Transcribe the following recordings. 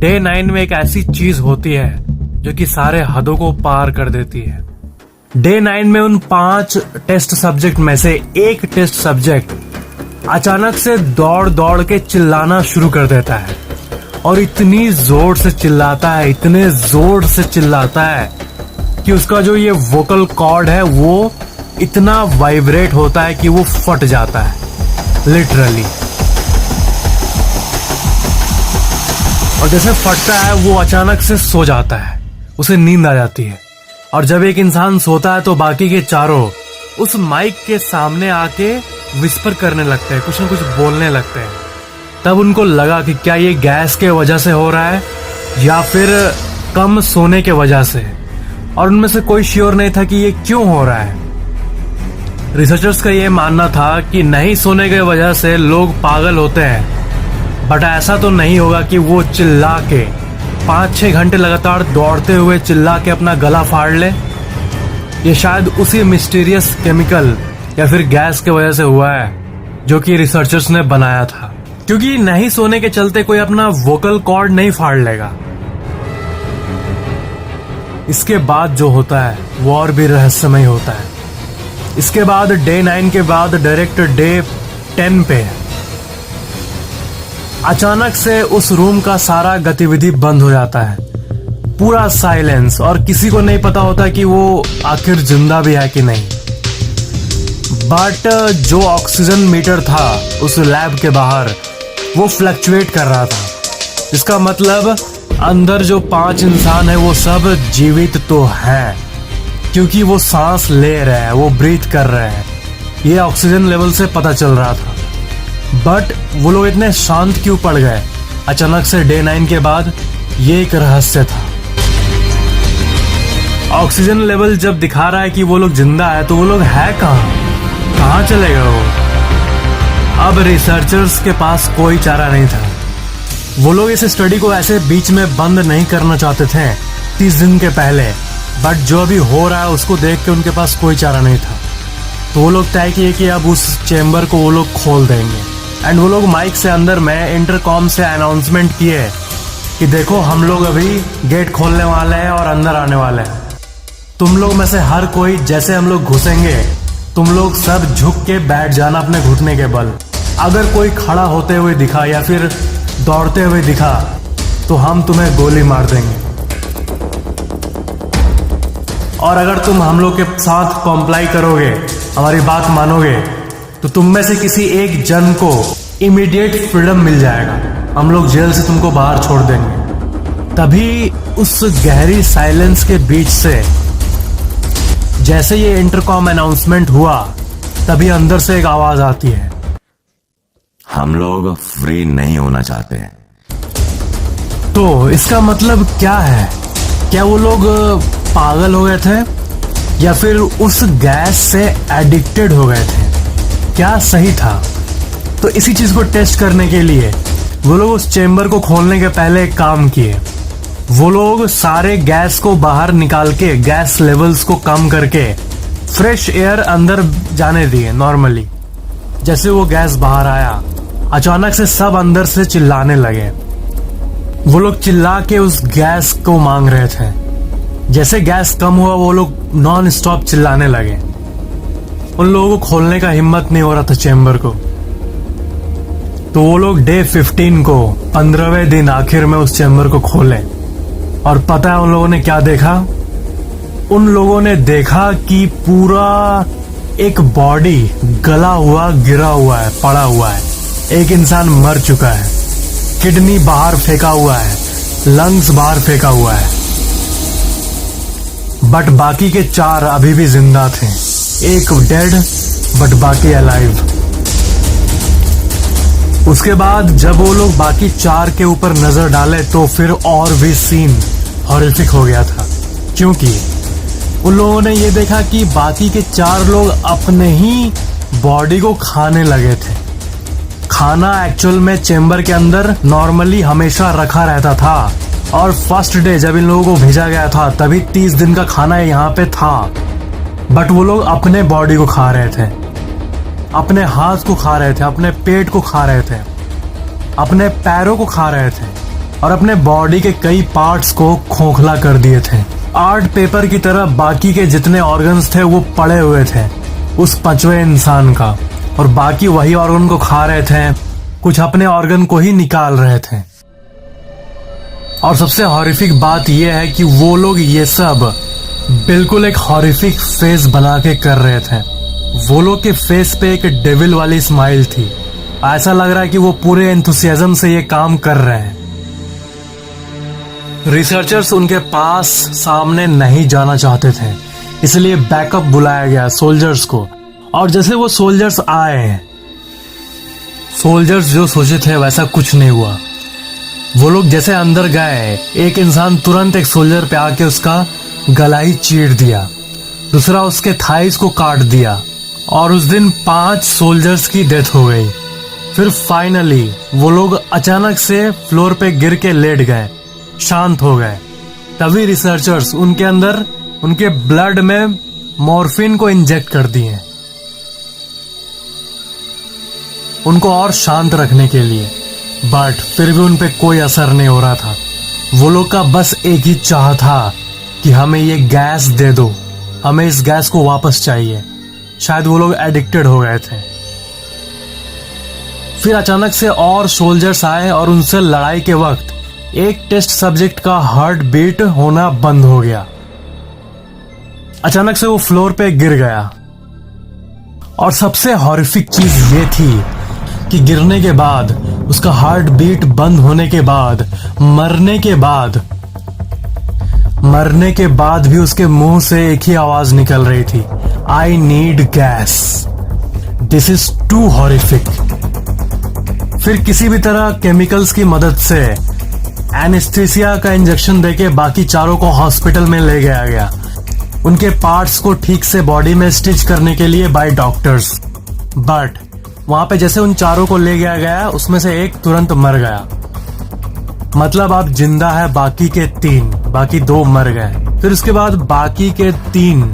Day 9 में एक ऐसी चीज होती है जो कि सारे हदों को पार कर देती है। डे 9 में उन 5 टेस्ट सब्जेक्ट में से एक टेस्ट सब्जेक्ट अचानक से दौड़ दौड़ के चिल्लाना शुरू कर देता है और इतनी जोर से चिल्लाता है, इतने जोर से चिल्लाता है कि उसका जो ये वोकल कॉर्ड है वो इतना वाइब्रेट होता है कि वो फट जाता है लिटरली। और जैसे फटता है वो अचानक से सो जाता है, उसे नींद आ जाती है। और जब एक इंसान सोता है तो बाकी के चारों उस माइक के सामने आके विस्पर करने लगते हैं, कुछ न कुछ बोलने लगते हैं। तब उनको लगा कि क्या ये गैस के वजह से हो रहा है या फिर कम सोने के वजह से, और उनमें से कोई श्योर नहीं था कि ये क्यों हो रहा है। रिसर्चर्स का ये मानना था कि नहीं सोने की वजह से लोग पागल होते हैं, बट ऐसा तो नहीं होगा कि वो चिल्ला के 5-6 घंटे लगातार दौड़ते हुए चिल्ला के अपना गला फाड़ ले। ये शायद उसी मिस्टीरियस केमिकल या फिर गैस की वजह से हुआ है जो कि रिसर्चर्स ने बनाया था, क्योंकि नहीं सोने के चलते कोई अपना वोकल कॉर्ड नहीं फाड़ लेगा। इसके बाद जो होता है वो और भी रहस्यमय होता है। इसके बाद डे 9 के बाद डायरेक्ट डे 10 पे अचानक से उस रूम का सारा गतिविधि बंद हो जाता है, पूरा साइलेंस, और किसी को नहीं पता होता कि वो आखिर जिंदा भी है कि नहीं। बट जो ऑक्सीजन मीटर था उस लैब के बाहर वो फ्लक्चुएट कर रहा था। इसका मतलब अंदर जो 5 इंसान है वो सब जीवित तो हैं, क्योंकि वो सांस ले रहे हैं, वो ब्रीथ कर रहे हैं। ये ऑक्सीजन लेवल से पता चल रहा था। बट वो लोग इतने शांत क्यों पड़ गए अचानक से डे 9 के बाद, ये एक रहस्य था। ऑक्सीजन लेवल जब दिखा रहा है कि वो लोग जिंदा है तो वो लोग है कहाँ चले गए वो? अब रिसर्चर्स के पास कोई चारा नहीं था। वो लोग इस स्टडी को ऐसे बीच में बंद नहीं करना चाहते थे 30 दिन के पहले, बट जो अभी हो रहा है उसको देख के उनके पास कोई चारा नहीं था। तो वो लोग तय किए कि अब उस चेम्बर को वो लोग खोल देंगे। एंड वो लोग माइक से अंदर में इंटरकॉम से अनाउंसमेंट किए कि देखो हम लोग अभी गेट खोलने वाले हैं और अंदर आने वाले हैं। तुम लोग में से हर कोई जैसे हम लोग घुसेंगे तुम लोग सब झुक के बैठ जाना अपने घुटने के बल। अगर कोई खड़ा होते हुए दिखा या फिर दौड़ते हुए दिखा तो हम तुम्हें गोली मार देंगे। और अगर तुम हम लोग के साथ कॉम्प्लाई करोगे, हमारी बात मानोगे, तो तुम में से किसी एक जन को इमीडिएट फ्रीडम मिल जाएगा। हम लोग जेल से तुमको बाहर छोड़ देंगे। तभी उस गहरी साइलेंस के बीच से जैसे ये इंटरकॉम अनाउंसमेंट हुआ तभी अंदर से एक आवाज आती है, हम लोग फ्री नहीं होना चाहते। तो इसका मतलब क्या है? क्या वो लोग पागल हो गए थे या फिर उस गैस से एडिक्टेड हो गए थे? क्या सही था? तो इसी चीज को टेस्ट करने के लिए वो लोग उस चेम्बर को खोलने के पहले एक काम किए। वो लोग सारे गैस को बाहर निकाल के गैस लेवल्स को कम करके फ्रेश एयर अंदर जाने दिए नॉर्मली। जैसे वो गैस बाहर आया अचानक से सब अंदर से चिल्लाने लगे। वो लोग चिल्ला के उस गैस को मांग रहे थे। जैसे गैस कम हुआ वो लोग नॉन स्टॉप चिल्लाने लगे। उन लोगों को खोलने का हिम्मत नहीं हो रहा था चेम्बर को। तो वो लोग डे 15 को 15वें दिन आखिर में उस चेम्बर को खोले। और पता है उन लोगों ने क्या देखा? उन लोगों ने देखा कि पूरा एक बॉडी गला हुआ गिरा हुआ है, पड़ा हुआ है। एक इंसान मर चुका है, किडनी बाहर फेंका हुआ है, लंग्स बाहर फेंका हुआ है। बट बाकी के 4 अभी भी जिंदा थे। एक डेड बट बाकी अलाइव। उसके बाद जब वो लोग बाकी 4 के ऊपर नजर डाले तो फिर और भी सीन हॉरिफिक हो गया था, क्योंकि उन लोगों ने ये देखा कि बाकी के 4 लोग अपने ही बॉडी को खाने लगे थे। खाना एक्चुअल में चेम्बर के अंदर नॉर्मली हमेशा रखा रहता था, और फर्स्ट डे जब इन लोगों को भेजा गया था तभी 30 दिन का खाना यहाँ पे था। बट वो लोग अपने बॉडी को खा रहे थे, अपने हाथ को खा रहे थे, अपने पेट को खा रहे थे, अपने पैरों को खा रहे थे। और अपने बॉडी के कई पार्ट्स को खोखला कर दिए थे। आर्ट पेपर की तरह बाकी के जितने ऑर्गन्स थे वो पड़े हुए थे उस पांचवें इंसान का, और बाकी वही ऑर्गन को खा रहे थे, कुछ अपने ऑर्गन को ही निकाल रहे थे। और सबसे हॉरिफिक बात यह है कि वो लोग ये सब बिल्कुल एक हॉरिफिक फेस बना के कर रहे थे। वो लोग के फेस पे एक डेविल वाली स्माइल थी। ऐसा लग रहा है कि वो पूरे एंथुसियाज्म से ये काम कर रहे हैं। रिसर्चर्स उनके पास सामने नहीं जाना चाहते थे, इसलिए बैकअप बुलाया गया सोल्जर्स को। और जैसे वो सोल्जर्स आए, सोल्जर्स जो सोचे थे वैसा कुछ नहीं हुआ। वो लोग जैसे अंदर गए, एक इंसान तुरंत एक सोल्जर पे आके उसका गला ही चीर दिया, दूसरा उसके थाइस को काट दिया, और उस दिन 5 सोल्जर्स की डेथ हो गई। फिर फाइनली वो लोग अचानक से फ्लोर पे गिर के लेट गए, शांत हो गए। तभी रिसर्चर्स उनके अंदर उनके ब्लड में मॉर्फिन को इंजेक्ट कर दिए, उनको और शांत रखने के लिए। बट फिर भी उन पे कोई असर नहीं हो रहा था। वो लोग का बस एक ही चाह था कि हमें ये गैस दे दो, हमें इस गैस को वापस चाहिए। शायद वो लोग एडिक्टेड हो गए थे। फिर अचानक से और सोल्जर्स आए और उनसे लड़ाई के वक्त एक टेस्ट सब्जेक्ट का हार्ट बीट होना बंद हो गया। अचानक से वो फ्लोर पे गिर गया। और सबसे हॉरिफिक चीज ये थी कि गिरने के बाद, उसका हार्ट बीट बंद होने के बाद, मरने के बाद भी उसके मुंह से एक ही आवाज निकल रही थी, I need gas. This is too horrific. फिर किसी भी तरह केमिकल्स की मदद से एनेस्थीसिया का इंजेक्शन देके बाकी चारों को हॉस्पिटल में ले गया गया, उनके पार्ट्स को ठीक से बॉडी में स्टिच करने के लिए बाय डॉक्टर्स। बट वहां पे जैसे उन चारों को ले गया गया, उसमें से एक तुरंत मर गया। मतलब अब जिंदा है बाकी के 3, बाकी 2 मर गए। फिर उसके बाद बाकी के 3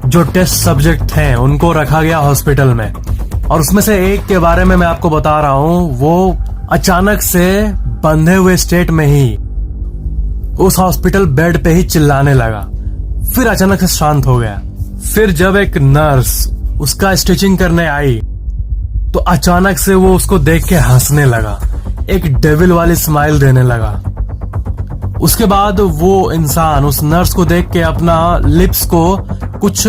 जो टेस्ट सब्जेक्ट थे उनको रखा गया हॉस्पिटल में। और उसमें से एक के बारे में मैं आपको बता रहा हूं, वो अचानक से बंधे हुए स्टेट में ही उस हॉस्पिटल बेड पे ही चिल्लाने लगा, फिर अचानक से शांत हो गया। फिर जब एक नर्स उसका स्टिचिंग करने आई तो अचानक से वो उसको देख के हंसने लगा, एक डेविल वाली स्माइल देने लगा। उसके बाद वो इंसान उस नर्स को देख के अपना लिप्स को कुछ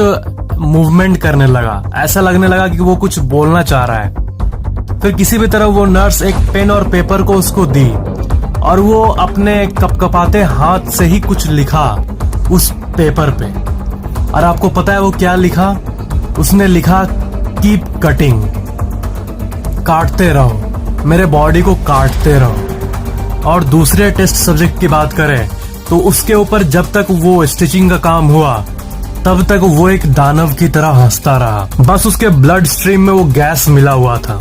मूवमेंट करने लगा, ऐसा लगने लगा कि वो कुछ बोलना चाह रहा है। फिर किसी भी तरह वो नर्स एक पेन और पेपर को उसको दी और वो अपने कपकपाते हाथ से ही कुछ लिखा उस पेपर पे। और आपको पता है वो क्या लिखा? उसने लिखा कीप कटिंग, काटते रहो, मेरे बॉडी को काटते रहो। और दूसरे टेस्ट सब्जेक्ट की बात करें तो उसके ऊपर जब तक वो स्टिचिंग का काम हुआ तब तक वो एक दानव की तरह हंसता रहा। बस उसके ब्लड स्ट्रीम में वो गैस मिला हुआ था।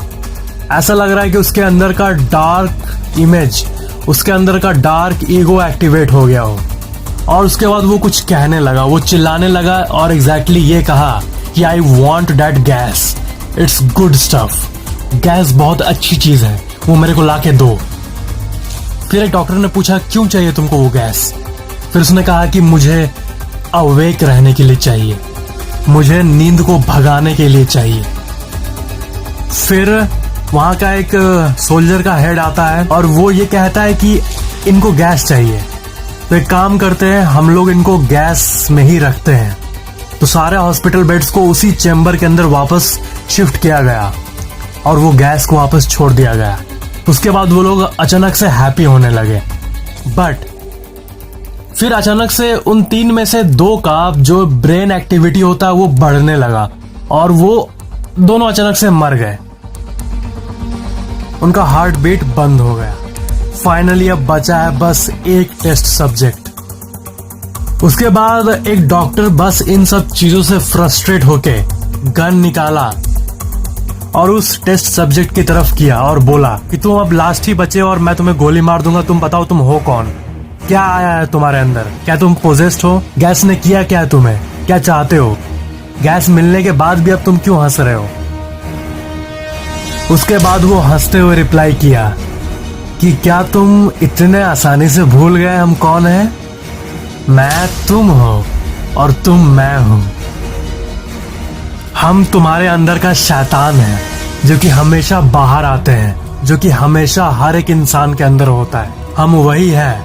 ऐसा लग रहा है कि उसके अंदर का डार्क इमेज, उसके अंदर का डार्क ईगो एक्टिवेट हो गया हो। और उसके बाद वो कुछ कहने लगा, वो चिल्लाने लगा और एग्जैक्टली ये कहा कि I want that gas, it's good stuff, gas बहुत अच्छी चीज है, वो मेरे को लाके दो। फिर एक डॉक्टर ने पूछा क्यों चाहिए तुमको वो गैस? फिर उसने कहा कि मुझे अवेक रहने के लिए चाहिए, मुझे नींद को भगाने के लिए चाहिए। फिर वहां का एक सोल्जर का हेड आता है और वो ये कहता है कि इनको गैस चाहिए, तो एक काम करते हैं, हम लोग इनको गैस में ही रखते हैं। तो सारे हॉस्पिटल बेड्स को उसी चेंबर के अंदर वापस शिफ्ट किया गया और वो गैस को वापस छोड़ दिया गया। उसके बाद वो लोग अचानक से हैप्पी होने लगे। बट फिर अचानक से उन 3 में से 2 का जो ब्रेन एक्टिविटी होता है वो बढ़ने लगा और वो दोनों अचानक से मर गए, उनका हार्ट बीट बंद हो गया। फाइनली अब बचा है बस एक टेस्ट सब्जेक्ट। उसके बाद एक डॉक्टर बस इन सब चीजों से फ्रस्ट्रेट होके गन निकाला और उस टेस्ट सब्जेक्ट की तरफ किया और बोला कि तुम अब लास्ट ही बचे और मैं तुम्हें गोली मार दूंगा, तुम बताओ तुम हो कौन, क्या आया है तुम्हारे अंदर, क्या तुम पोजेस्ड हो, गैस ने किया क्या तुम्हें, क्या चाहते हो, गैस मिलने के बाद भी अब तुम क्यों हंस रहे हो? उसके बाद वो हंसते हुए रिप्लाई किया कि क्या तुम इतने आसानी से भूल गए हम कौन हैं? मैं तुम हो और तुम मैं हूं। हम तुम्हारे अंदर का शैतान है जो कि हमेशा बाहर आते हैं, जो कि हमेशा हर एक इंसान के अंदर होता है। हम वही है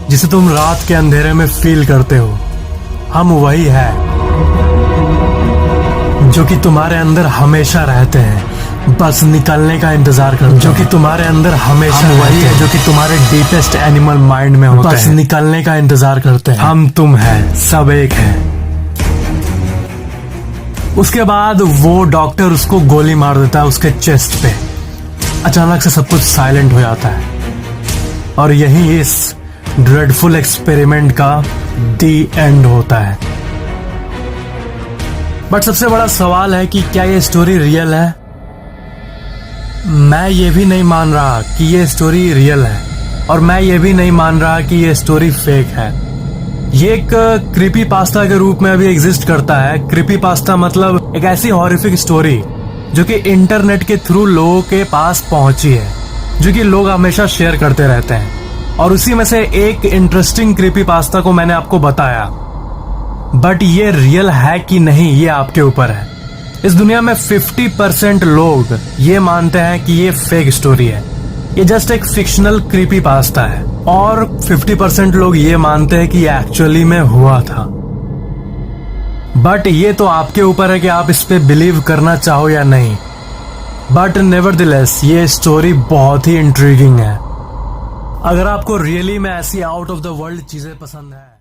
जिसे तुम रात के अंधेरे में फील करते हो। हम वही है जो कि तुम्हारे अंदर हमेशा रहते हैं, बस निकलने का इंतजार करते हैं। जो कि तुम्हारे अंदर हमेशा वही है जो कि तुम्हारे डीपेस्ट एनिमल माइंड में होता है, बस निकलने का इंतजार करते हैं। हम तुम है, सब एक है। उसके बाद वो डॉक्टर उसको गोली मार देता है उसके चेस्ट पे। अचानक से सब कुछ साइलेंट हो जाता है और यही इस ड्रेडफुल एक्सपेरिमेंट का दी एंड होता है। बट सबसे बड़ा सवाल है कि क्या ये स्टोरी रियल है? मैं ये भी नहीं मान रहा कि ये स्टोरी रियल है और मैं ये भी नहीं मान रहा कि ये स्टोरी फेक है। ये एक क्रीपी पास्ता के रूप में अभी एग्जिस्ट करता है। क्रीपी पास्ता मतलब एक ऐसी हॉरिफिक स्टोरी जो कि इंटरनेट के थ्रू लोगों के पास पहुंची है, जो कि लोग हमेशा शेयर करते रहते हैं। और उसी में से एक इंटरेस्टिंग क्रीपी पास्ता को मैंने आपको बताया। बट ये रियल है कि नहीं, ये आपके ऊपर है। इस दुनिया में 50% लोग ये मानते हैं कि ये फेक स्टोरी है, ये जस्ट एक फिक्शनल क्रीपी पास्ता है, और 50% लोग ये मानते हैं कि एक्चुअली में हुआ था। बट ये तो आपके ऊपर है कि आप इस पे बिलीव करना चाहो या नहीं। बट नेवरदलेस ये स्टोरी बहुत ही इंट्रिगिंग है। अगर आपको रियली में ऐसी आउट ऑफ द वर्ल्ड चीजें पसंद है